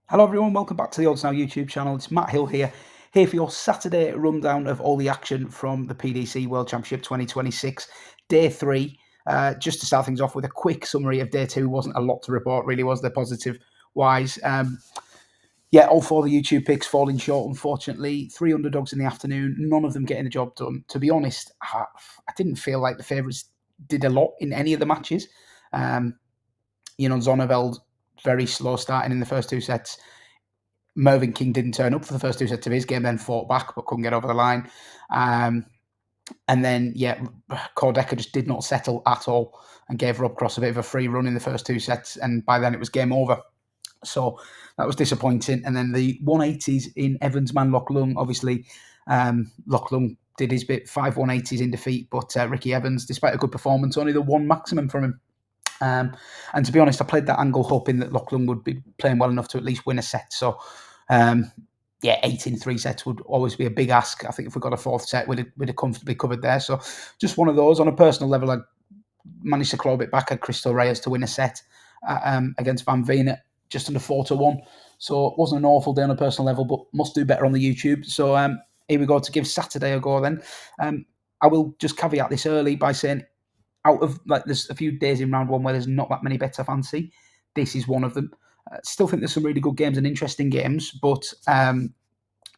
Hello everyone, welcome back to the Odds Now YouTube channel. It's Matt Hill here for your Saturday rundown of all the action from the PDC World Championship 2026, Day 3. Just to start things off with a quick summary of Day 2, wasn't a lot to report really, was there, positive-wise? All four of the YouTube picks falling short, unfortunately. 3 underdogs in the afternoon, none of them getting the job done. To be honest, I didn't feel like the favourites did a lot in any of the matches. Zonneveld, very slow starting in the first 2 sets. Mervyn King didn't turn up for the first 2 sets of his game, then fought back but couldn't get over the line. And then, Cordecker just did not settle at all and gave Robcross a bit of a free run in the first 2 sets, and by then it was game over. So that was disappointing. And then the 180s in Evans man Loch Lung, obviously, Loch Lung did his bit, 5 180s in defeat, but Ricky Evans, despite a good performance, only the 1 maximum from him. And to be honest, I played that angle hoping that Loch Lung would be playing well enough to at least win a set. So, 8 in 3 sets would always be a big ask. I think if we got a 4th set, we'd have comfortably covered there. So, just one of those. On a personal level, I managed to claw a bit back at Crystal Reyes to win a set against Van Veen at just under 4-1. So, it wasn't an awful day on a personal level, but must do better on the YouTube. So, here we go to give Saturday a go then. I will just caveat this early by saying, out of there's a few days in round 1 where there's not that many bets I fancy. This is one of them. Still think there's some really good games and interesting games, but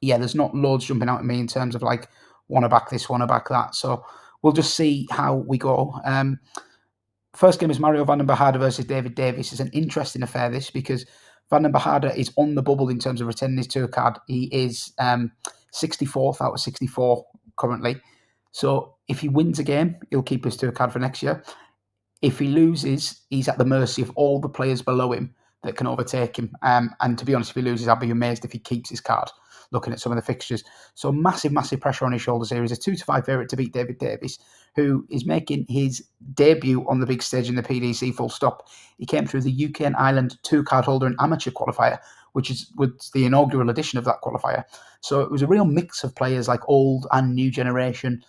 there's not loads jumping out at me in terms of want to back this, want to back that. So we'll just see how we go. First game is Mario Vandenbogaerde versus David Davies. It's an interesting affair, this, because Vandenbogaerde is on the bubble in terms of retaining his tour card. He is 64th out of 64 currently. So if he wins a game, he'll keep his tour card for next year. If he loses, he's at the mercy of all the players below him that can overtake him. And to be honest, if he loses, I'd be amazed if he keeps his card, looking at some of the fixtures. So massive, massive pressure on his shoulders here. He's a 2-5 favourite to beat David Davies, who is making his debut on the big stage in the PDC, full stop. He came through the UK and Ireland two-card holder and amateur qualifier, which was the inaugural edition of that qualifier. So it was a real mix of players, like old and new generation,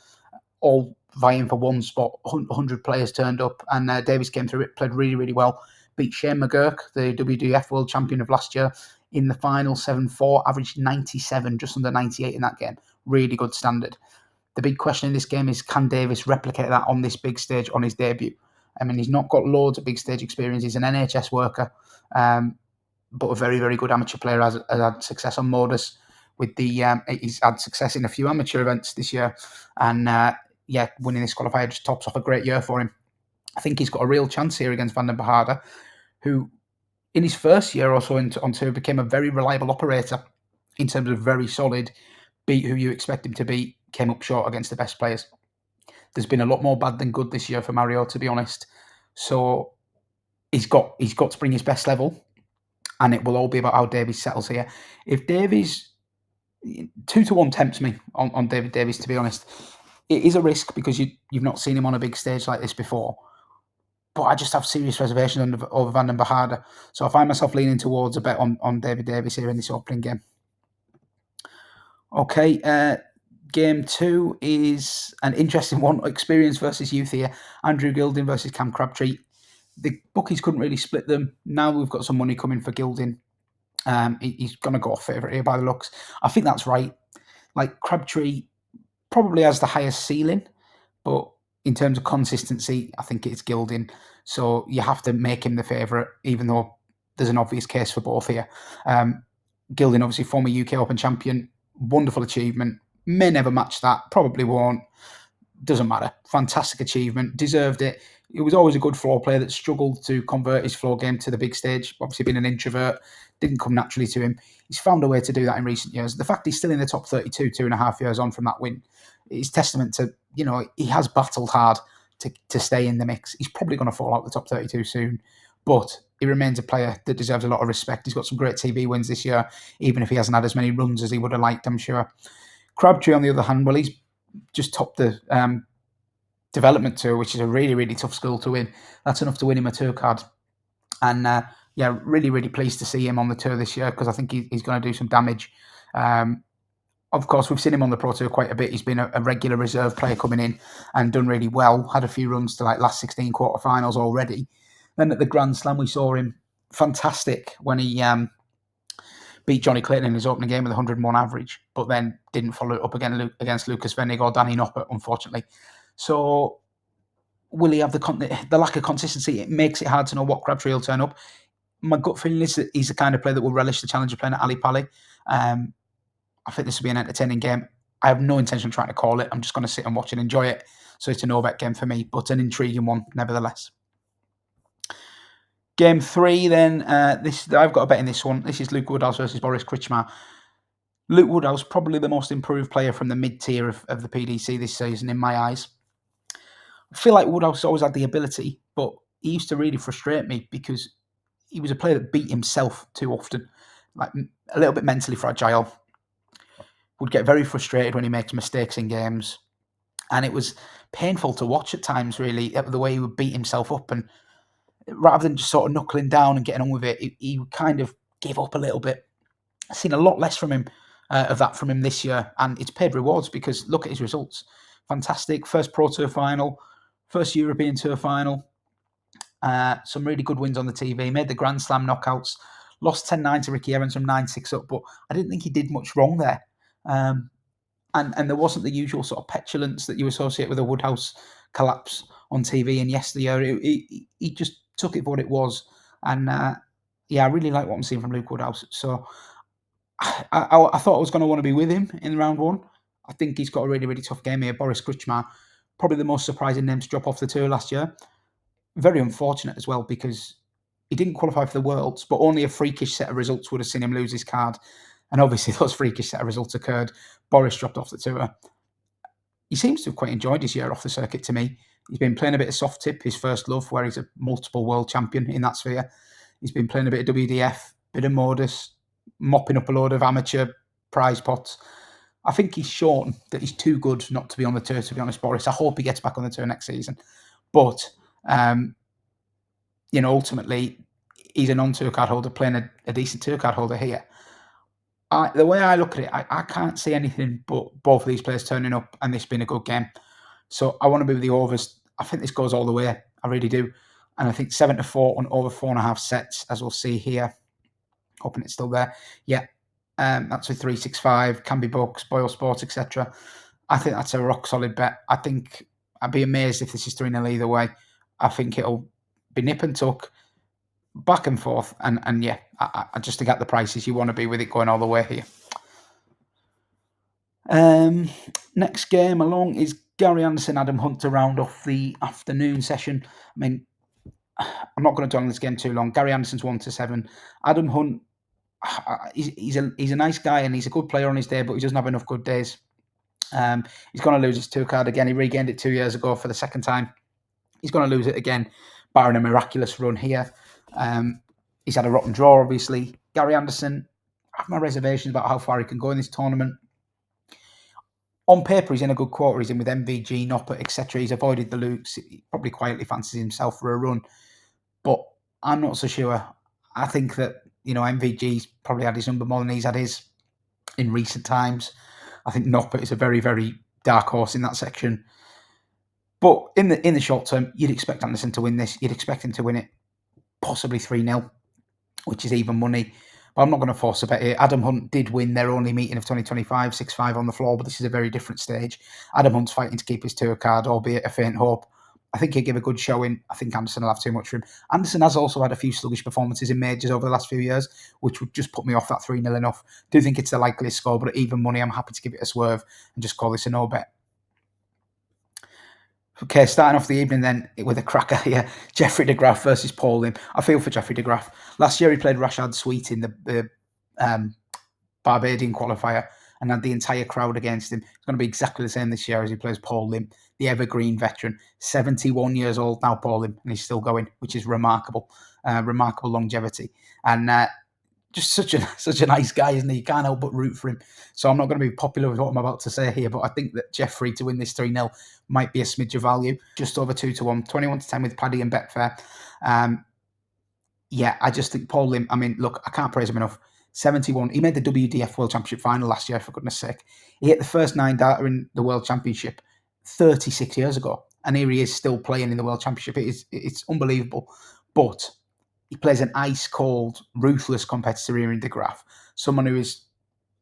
all vying for one spot. 100 players turned up, and Davies came through it, played really, really well. Beat Shane McGurk, the WDF World Champion of last year, in the final 7-4, averaged 97, just under 98 in that game. Really good standard. The big question in this game is, can Davies replicate that on this big stage on his debut? I mean, he's not got loads of big stage experience. He's an NHS worker, but a very, very good amateur player. Has had success on Modus. He's had success in a few amateur events this year, and winning this qualifier just tops off a great year for him. I think he's got a real chance here against Vandenbogaerde, who in his first year or so on tour became a very reliable operator in terms of very solid, beat who you expect him to beat, came up short against the best players. There's been a lot more bad than good this year for Mario, to be honest. So he's got to bring his best level, and it will all be about how Davies settles here. If Davies 2-1 tempts me on David Davies, to be honest. It is a risk because you've not seen him on a big stage like this before. But I just have serious reservations over Vandenbogaerde. So I find myself leaning towards a bet on David Davies here in this opening game. Okay, game 2 is an interesting one. Experience versus youth here. Andrew Gilding versus Cam Crabtree. The bookies couldn't really split them. Now we've got some money coming for Gilding. He's going to go off favourite here by the looks. I think that's right. Crabtree probably has the highest ceiling, but in terms of consistency, I think it's Gilding. So you have to make him the favourite, even though there's an obvious case for both here. Gilding, obviously former UK Open champion, wonderful achievement. May never match that, probably won't. Doesn't matter. Fantastic achievement, deserved it. He was always a good floor player that struggled to convert his floor game to the big stage. Obviously being an introvert, didn't come naturally to him. He's found a way to do that in recent years. The fact he's still in the top 32, 2.5 years on from that win, is testament to, he has battled hard to stay in the mix. He's probably going to fall out the top 32 soon, but he remains a player that deserves a lot of respect. He's got some great TV wins this year, even if he hasn't had as many runs as he would have liked, I'm sure. Crabtree, on the other hand, well, he's just topped the development tour, which is a really, really tough school to win. That's enough to win him a tour card. And really, really pleased to see him on the tour this year, because I think he's going to do some damage. Of course, we've seen him on the Pro Tour quite a bit. He's been a regular reserve player coming in and done really well. Had a few runs to last 16 quarterfinals already. Then at the Grand Slam, we saw him fantastic when he beat Johnny Clayton in his opening game with 101 average, but then didn't follow it up again against Lucas Vennig or Danny Noppert, unfortunately. So will he have the lack of consistency? It makes it hard to know what Crabtree will turn up. My gut feeling is that he's the kind of player that will relish the challenge of playing at Ali Pali. I think this will be an entertaining game. I have no intention of trying to call it. I'm just going to sit and watch and enjoy it. So it's a no-bet game for me, but an intriguing one nevertheless. Game 3 then, I've got a bet in this one. This is Luke Woodhouse versus Boris Krcmar. Luke Woodhouse, probably the most improved player from the mid-tier of the PDC this season in my eyes. I feel like Woodhouse always had the ability, but he used to really frustrate me because he was a player that beat himself too often, like a little bit mentally fragile. Would get very frustrated when he makes mistakes in games, and it was painful to watch at times, really, the way he would beat himself up, and rather than just sort of knuckling down and getting on with it, he would kind of give up a little bit. I've seen a lot less from him of that from him this year, and it's paid rewards because look at his results. Fantastic. First Pro Tour final, first European Tour final, some really good wins on the TV, made the Grand Slam knockouts, lost 10-9 to Ricky Evans from 9-6 up, but I didn't think he did much wrong there. And there wasn't the usual sort of petulance that you associate with a Woodhouse collapse on TV and yesteryear. He just took it for what it was. And I really like what I'm seeing from Luke Woodhouse. So I thought I was going to want to be with him in round 1. I think he's got a really, really tough game here. Boris Krcmar, probably the most surprising name to drop off the tour last year. Very unfortunate as well because he didn't qualify for the Worlds, but only a freakish set of results would have seen him lose his card. And obviously those freakish set of results occurred. Boris dropped off the tour. He seems to have quite enjoyed his year off the circuit to me. He's been playing a bit of soft tip, his first love, where he's a multiple world champion in that sphere. He's been playing a bit of WDF, bit of Modus, mopping up a load of amateur prize pots. I think he's shown that he's too good not to be on the tour, to be honest, Boris. I hope he gets back on the tour next season. But, ultimately, he's a non-tour card holder playing a decent tour card holder here. The way I look at it, I can't see anything but both of these players turning up and this being a good game. So I want to be with the overs. I think this goes all the way. I really do. And I think 7-4 on over 4.5 sets, as we'll see here. Hoping it's still there. Yeah, that's with 365, can be books, Boyle Sports, etc. I think that's a rock solid bet. I think I'd be amazed if this is 3-0 either way. I think it'll be nip and tuck, back and forth, and I just to get the prices, you want to be with it going all the way here. Next game along is Gary Anderson, Adam Hunt to round off the afternoon session. I mean, I'm not going to dwell on this game too long. Gary Anderson's 1-7. Adam Hunt, he's a nice guy and he's a good player on his day, but he doesn't have enough good days. He's going to lose his tour card again. He regained it 2 years ago for the second time. He's going to lose it again, barring a miraculous run here. He's had a rotten draw, obviously. Gary Anderson, I have my reservations about how far he can go in this tournament. On paper, he's in a good quarter. He's in with MVG, Noppert, etc. He's avoided the Lukes. He probably quietly fancies himself for a run. But I'm not so sure. I think that, MVG's probably had his number more than he's had his in recent times. I think Noppert is a very, very dark horse in that section. But in the short term, you'd expect Anderson to win this. You'd expect him to win it possibly 3-0, which is even money. But I'm not going to force a bet here. Adam Hunt did win their only meeting of 2025, 6-5 on the floor, but this is a very different stage. Adam Hunt's fighting to keep his tour card, albeit a faint hope. I think he'll give a good showing. I think Anderson will have too much for him. Anderson has also had a few sluggish performances in majors over the last few years, which would just put me off that 3-0 enough. Do think it's the likeliest score, but at even money, I'm happy to give it a swerve and just call this a no bet. Okay, starting off the evening then with a cracker here. Jeffrey de Graaf versus Paul Lim. I feel for Jeffrey de Graaf. Last year he played Rashad Sweet in the Barbadian qualifier and had the entire crowd against him. It's going to be exactly the same this year as he plays Paul Lim, the evergreen veteran. 71 years old now, Paul Lim, and he's still going, which is remarkable. Remarkable longevity. And just such a nice guy, isn't he? You can't help but root for him. So I'm not going to be popular with what I'm about to say here, but I think that Jeffrey to win this 3-0 might be a smidge of value. Just over 2-1, 21-10 with Paddy and Betfair. I just think Paul Lim, I mean, look, I can't praise him enough. 71. He made the WDF World Championship final last year, for goodness sake. He hit the first 9 data in the World Championship 36 years ago. And here he is still playing in the World Championship. It's unbelievable. But he plays an ice-cold, ruthless competitor here in de Graaf. someone who is,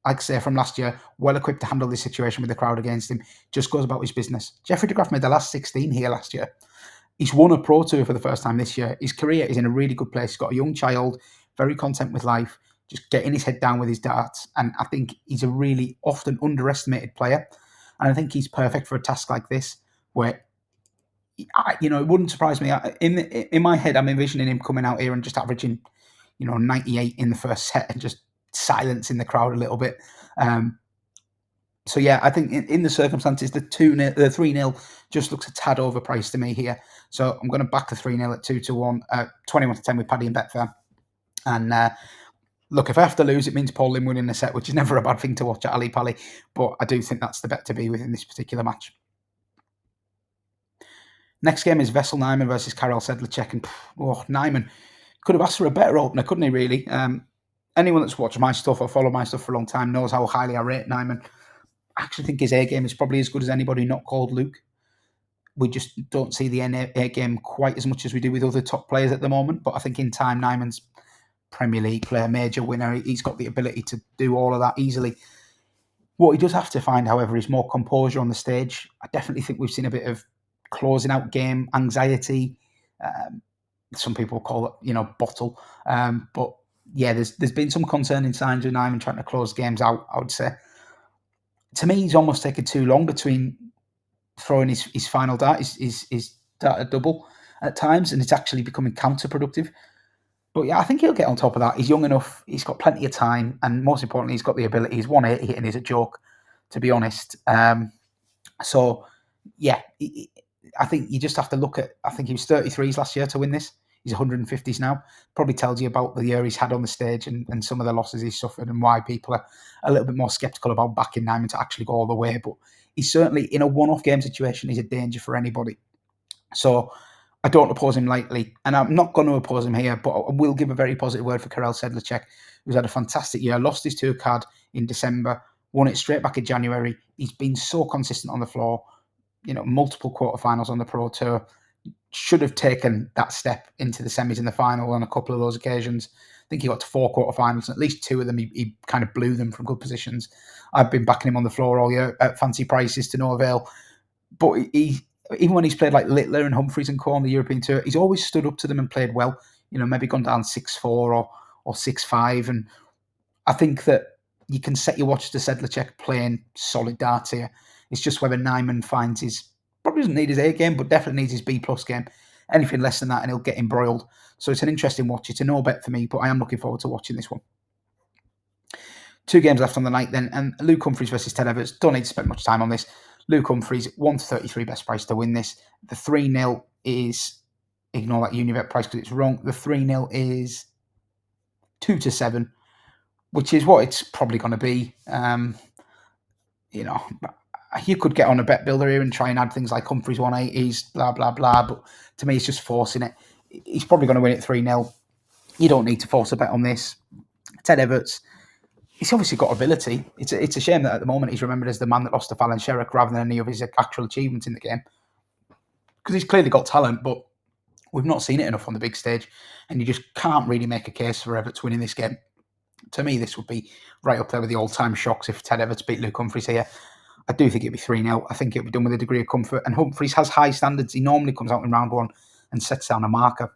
like I say, from last year, well equipped to handle this situation with the crowd against him, just goes about his business. Jeffrey de Graaf made the last 16 here last year. He's won a Pro Tour for the first time this year. His career is in a really good place. He's got a young child, very content with life, just getting his head down with his darts. And I think he's a really often underestimated player. And I think he's perfect for a task like this, where, it wouldn't surprise me. In my head, I'm envisioning him coming out here and just averaging, 98 in the first set and just silencing the crowd a little bit. So yeah, I think in the circumstances, the 3-0 just looks a tad overpriced to me here. So I'm going to back the 3-0 at 2-1, 21-10 with Paddy and Betfair. And look, if I have to lose, it means Paul Lim winning the set, which is never a bad thing to watch at Ali Pali. But I do think that's the bet to be within this particular match. Next game is Vessel Nijman versus Karel Sedlacek. And Nijman could have asked for a better opener, couldn't he, really? Anyone that's watched my stuff or followed my stuff for a long time knows how highly I rate Nijman. I actually think his A game is probably as good as anybody not called Luke. We just don't see the A game quite as much as we do with other top players at the moment. But I think in time, Nijman's Premier League player, major winner. He's got the ability to do all of that easily. What he does have to find, however, is more composure on the stage. I definitely think we've seen a bit of closing out game anxiety. Some people call it, bottle. But yeah, there's been some concerning signs with Nijman trying to close games out, I would say. To me, he's almost taken too long between throwing his final dart, his dart at double at times, and it's actually becoming counterproductive. But yeah, I think he'll get on top of that. He's young enough, he's got plenty of time, and most importantly, he's got the ability. His 180 hitting is a joke, to be honest. So yeah, I think you just have to look at, I think he was 33s last year to win this. He's 150s now. Probably tells you about the year he's had on the stage and some of the losses he's suffered and why people are a little bit more sceptical about backing Nijman to actually go all the way. But he's certainly, in a one-off game situation, he's a danger for anybody. So I don't oppose him lightly, and I'm not going to oppose him here, but I will give a very positive word for Karel Sedlacek, who's had a fantastic year, lost his tour card in December, won it straight back in January. He's been so consistent on the floor, multiple quarterfinals on the Pro Tour. Should have taken that step into the semis and the final on a couple of those occasions. I think he got to 4 quarterfinals, and at least 2 of them he kind of blew them from good positions. I've been backing him on the floor all year at fancy prices to no avail. But he, even when he's played like Littler and Humphries and co on the European Tour, he's always stood up to them and played well. Maybe gone down 6-4 or 6-5. And I think that you can set your watch to Sedlacek playing solid darts here. It's just whether Nijman finds probably doesn't need his A game, but definitely needs his B+ game. Anything less than that, and he'll get embroiled. So it's an interesting watch. It's a no bet for me, but I am looking forward to watching this one. 2 games left on the night then, and Luke Humphries versus Ted Evetts. Don't need to spend much time on this. Luke Humphries, 1-33 best price to win this. The 3-0 is, ignore that Unibet price because it's wrong. The 3-0 is 2-7, which is what it's probably going to be. You could get on a bet builder here and try and add things like Humphries 180s, blah, blah, blah. But to me, it's just forcing it. He's probably going to win it 3-0. You don't need to force a bet on this. Ted Evetts, he's obviously got ability. It's a shame that at the moment he's remembered as the man that lost to Fallon Sherrock rather than any of his actual achievements in the game. Because he's clearly got talent, but we've not seen it enough on the big stage. And you just can't really make a case for Evetts winning this game. To me, this would be right up there with the all-time shocks if Ted Evetts beat Luke Humphries here. I do think it'd be 3-0. I think it'll be done with a degree of comfort. And Humphries has high standards. He normally comes out in round 1 and sets down a marker.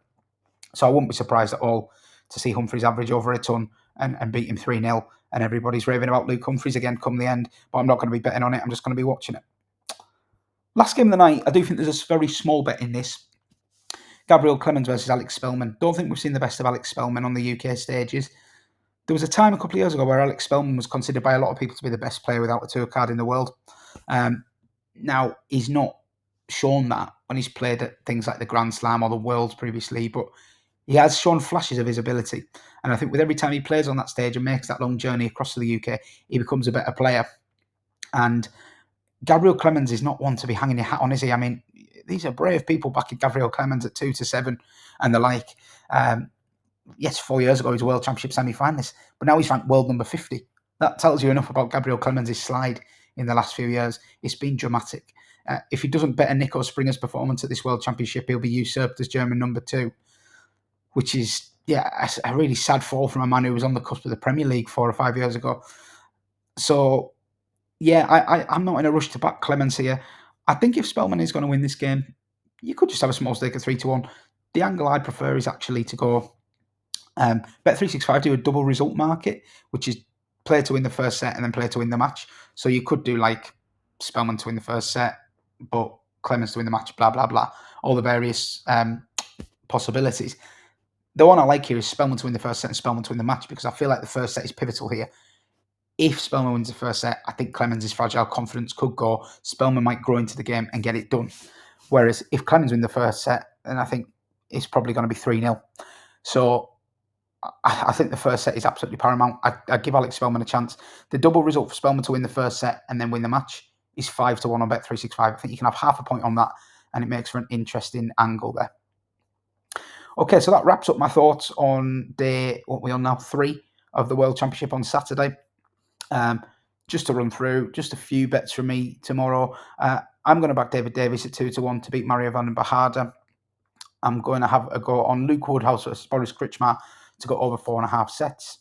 So I wouldn't be surprised at all to see Humphries average over a ton and beat him 3-0. And everybody's raving about Luke Humphries again come the end. But I'm not going to be betting on it. I'm just going to be watching it. Last game of the night, I do think there's a very small bet in this. Gabriel Clemens versus Alex Spellman. Don't think we've seen the best of Alex Spellman on the UK stages. There was a time a couple of years ago where Alex Spellman was considered by a lot of people to be the best player without a tour card in the world. Now, he's not shown that when he's played at things like the Grand Slam or the Worlds previously, but he has shown flashes of his ability. And I think with every time he plays on that stage and makes that long journey across to the UK, he becomes a better player. And Gabriel Clemens is not one to be hanging your hat on, is he? I mean, these are brave people backing Gabriel Clemens at 2-7 and the like. Yes, 4 years ago he was a World Championship semi-finalist, but now he's ranked world number 50. That tells you enough about Gabriel Clemens' slide in the last few years. It's been dramatic. If he doesn't better Nico Springer's performance at this World Championship, he'll be usurped as German number 2, which is, yeah, a really sad fall from a man who was on the cusp of the Premier League 4 or 5 years ago. So, yeah, I'm not in a rush to back Clemens here. I think if Spellman is going to win this game, you could just have a small stake at 3-1. The angle I prefer is actually to go Bet365 do a double result market, which is player to win the first set and then player to win the match. So you could do like Spellman to win the first set, but Clemens to win the match, blah, blah, blah. All the various possibilities. The one I like here is Spellman to win the first set and Spellman to win the match, because I feel like the first set is pivotal here. If Spellman wins the first set, I think Clemens' fragile confidence could go. Spellman might grow into the game and get it done. Whereas if Clemens wins the first set, then I think it's probably going to be 3-0. So I think the first set is absolutely paramount. I give Alex Spellman a chance. The double result for Spellman to win the first set and then win the match is 5-1 on Bet365. I think you can have half a point on that, and it makes for an interesting angle there. Okay, so that wraps up my thoughts on day, what we are now, 3 of the World Championship on Saturday. Just to run through, just a few bets from me tomorrow. I'm going to back Davies at 2-1 to beat Mario Vandenbogaerde. I'm going to have a go on Luke Woodhouse versus Boris Krcmar to go over 4.5 sets.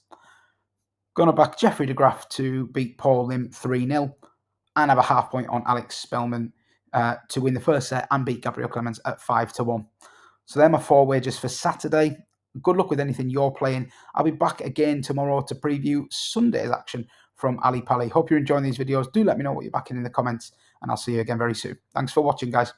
Going to back Jeffrey de Graaf to beat Paul Lim 3-0 and have a half point on Alex Spellman to win the first set and beat Gabriel Clemens at 5-1. So they're my 4 wagers for Saturday. Good luck with anything you're playing. I'll be back again tomorrow to preview Sunday's action from Ali Pali. Hope you're enjoying these videos. Do let me know what you're backing in the comments, and I'll see you again very soon. Thanks for watching, guys.